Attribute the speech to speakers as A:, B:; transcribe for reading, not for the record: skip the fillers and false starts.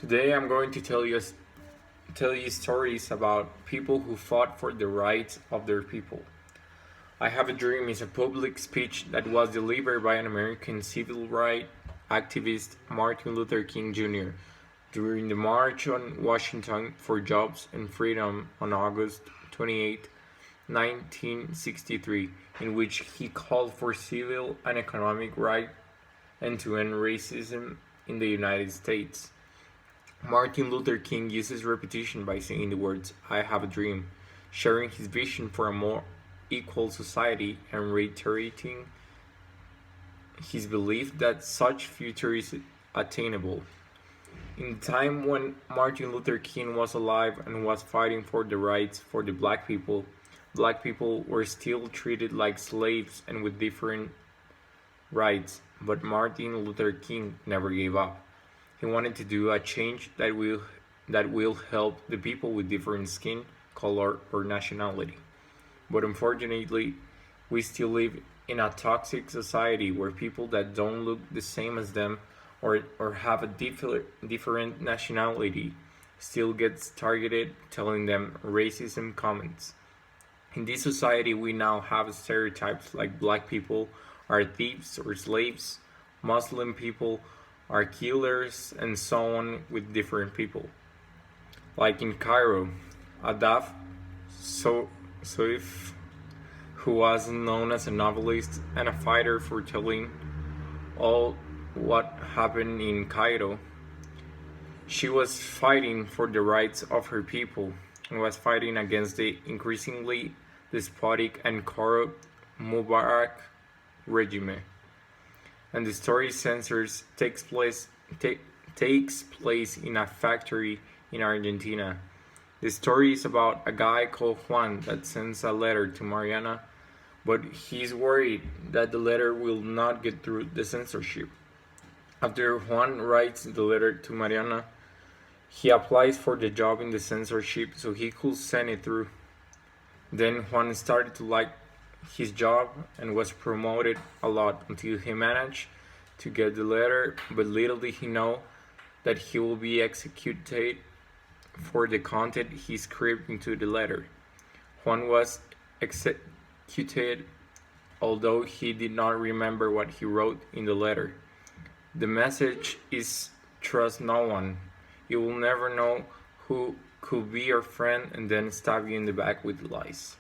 A: Today I'm going to tell you stories about people who fought for the rights of their people. I Have a Dream is a public speech that was delivered by an American civil rights activist, Martin Luther King Jr., during the March on Washington for Jobs and Freedom on August 28, 1963, in which he called for civil and economic rights and to end racism in the United States. Martin Luther King uses repetition by saying the words, "I have a dream," sharing his vision for a more equal society and reiterating his belief that such future is attainable. In the time when Martin Luther King was alive and was fighting for the rights for the black people were still treated like slaves and with different rights, but Martin Luther King never gave up. He wanted to do a change that will help the people with different skin color or nationality. But unfortunately, we still live in a toxic society where people that don't look the same as them or have a different nationality still gets targeted telling them racism comments. In this society, we now have stereotypes like black people are thieves or slaves, Muslim people are killers, and so on with different people. Like in Cairo, Adaf Soif, who was known as a novelist and a fighter for telling all what happened in Cairo, she was fighting for the rights of her people and was fighting against the increasingly despotic and corrupt Mubarak regime. And the story centers takes place in a factory in Argentina. The story is about a guy called Juan that sends a letter to Mariana, but he's worried that the letter will not get through the censorship. After Juan writes the letter to Mariana, he applies for the job in the censorship so he could send it through. Then Juan started to like his job and was promoted a lot until he managed to get the letter, but little did he know that he will be executed for the content he scripted into the letter. Juan was executed although he did not remember what he wrote in the letter. The message is trust no one. You will never know who could be your friend and then stab you in the back with lies.